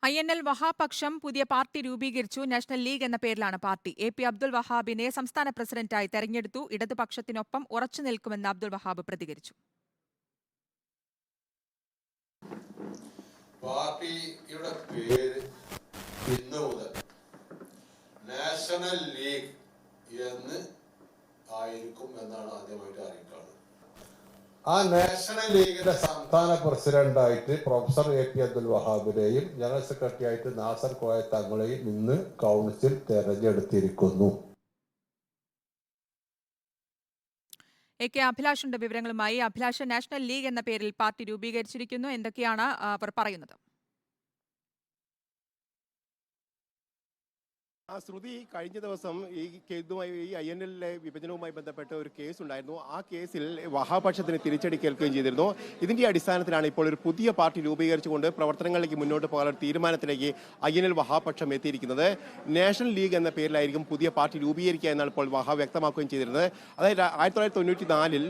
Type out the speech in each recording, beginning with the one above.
INL വഹാപക്ഷം പുതിയ party രൂപീകരിച്ചു. National league എന്ന പേരിലാണ് പാർട്ടി. AP അബ്ദുൽ വഹാബിനെ സംസ്ഥാന പ്രസിഡന്റായി തെരഞ്ഞെടുത്തു. ഇടതുപക്ഷത്തിനൊപ്പം ഉറച്ചുനിൽക്കുമെന്ന് അബ്ദുൽ വഹാബ് പ്രതികരിച്ചു. പാർട്ടിയുടെ പേര് ഇന്ന് മുതൽ നാഷണൽ ലീഗ് എന്ന് ആയിരിക്കും എന്നാണ് ആദ്യമായിട്ട് അറിയിക്കുന്നത്. ആ നാഷണൽ ലീഗിന്റെ സംസ്ഥാന പ്രസിഡന്റായിട്ട് പ്രൊഫസർ AP അബ്ദുൽ വഹാബിനെയും ജനറൽ സെക്രട്ടറി ആയിട്ട് നാസർ കോയ തങ്ങളെയും ഇന്ന് കൗൺസിൽ തെരഞ്ഞെടുത്തിരിക്കുന്നു. AK അഭിലാഷിന്റെ വിവരങ്ങളുമായി. അഭിലാഷ്, നാഷണൽ ലീഗ് എന്ന പേരിൽ പാർട്ടി രൂപീകരിച്ചിരിക്കുന്നു. എന്തൊക്കെയാണ് അവർ പറയുന്നത്? ശ്രുതി, കഴിഞ്ഞ ദിവസം ഈ INL വിഭജനവുമായി ബന്ധപ്പെട്ട ഒരു കേസ് ഉണ്ടായിരുന്നു. ആ കേസിൽ വഹാപക്ഷത്തിന് തിരിച്ചടി കേൾക്കുകയും ചെയ്തിരുന്നു. ഇതിന്റെ അടിസ്ഥാനത്തിലാണ് ഇപ്പോൾ ഒരു പുതിയ പാർട്ടി രൂപീകരിച്ചുകൊണ്ട് പ്രവർത്തനങ്ങളിലേക്ക് മുന്നോട്ട് പോകാൻ തീരുമാനത്തിലേക്ക് INL വഹാപക്ഷം എത്തിയിരിക്കുന്നത്. നാഷണൽ ലീഗ് എന്ന പേരിലായിരിക്കും പുതിയ പാർട്ടി രൂപീകരിക്കുക എന്നാണ് ഇപ്പോൾ വഹാ വ്യക്തമാക്കുകയും ചെയ്തിരുന്നത്. അതായത് 1994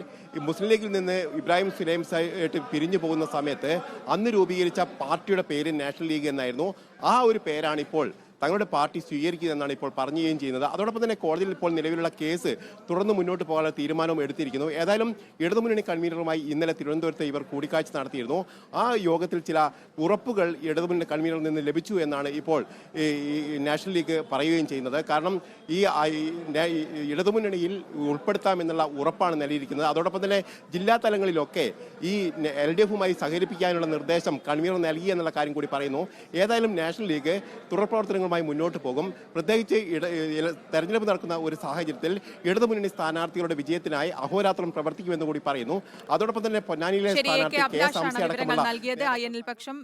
മുസ്ലിം ലീഗിൽ നിന്ന് ഇബ്രാഹിം സുലൈമാനായിട്ട് പിരിഞ്ഞു പോകുന്ന സമയത്ത് അന്ന് രൂപീകരിച്ച പാർട്ടിയുടെ പേര് നാഷണൽ ലീഗ് എന്നായിരുന്നു. ആ ഒരു പേരാണ് ഇപ്പോൾ തങ്ങളുടെ പാർട്ടി സ്വീകരിക്കുന്നതെന്നാണ് ഇപ്പോൾ പറയുകയും ചെയ്യുന്നത്. അതോടൊപ്പം തന്നെ കോടതിയിൽ ഇപ്പോൾ നിലവിലുള്ള കേസ് തുടർന്ന് മുന്നോട്ട് പോകാനുള്ള തീരുമാനവും എടുത്തിരിക്കുന്നു. ഏതായാലും ഇടതുമുന്നണി കൺവീനറുമായി ഇന്നലെ തിരുവനന്തപുരത്ത് ഇവർ കൂടിക്കാഴ്ച നടത്തിയിരുന്നു. ആ യോഗത്തിൽ ചില ഉറപ്പുകൾ ഇടതുമുന്നണി കൺവീനറിൽ നിന്ന് ലഭിച്ചു എന്നാണ് ഇപ്പോൾ ഈ നാഷണൽ ലീഗ് പറയുകയും ചെയ്യുന്നത്. കാരണം ഈ ഇടതുമുന്നണിയിൽ ഉൾപ്പെടുത്താമെന്നുള്ള ഉറപ്പാണ് നൽകിയിരിക്കുന്നത്. അതോടൊപ്പം തന്നെ ജില്ലാ തലങ്ങളിലൊക്കെ ഈ LDFുമായി സഹകരിപ്പിക്കാനുള്ള നിർദ്ദേശം കൺവീനർ നൽകി എന്നുള്ള കാര്യം കൂടി പറയുന്നു. ഏതായാലും നാഷണൽ ലീഗ് തുടർ പ്രവർത്തനങ്ങൾ മുന്നോട്ട് പോകും. പ്രത്യേകിച്ച് തെരഞ്ഞെടുപ്പ് നടക്കുന്ന ഒരു സാഹചര്യത്തിൽ ഇടതുമുന്നണി സ്ഥാനാർത്ഥികളുടെ വിജയത്തിനായി അഹോരാത്രം പ്രവർത്തിക്കുമെന്ന് കൂടി പറയുന്നു. അതോടൊപ്പം തന്നെ പൊന്നാനിയിലെ INL പക്ഷം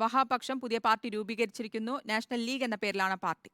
വഹാപക്ഷം പുതിയ പാർട്ടി രൂപീകരിച്ചിരിക്കുന്നു. നാഷണൽ ലീഗ് എന്ന പേരിലാണ് പാർട്ടി.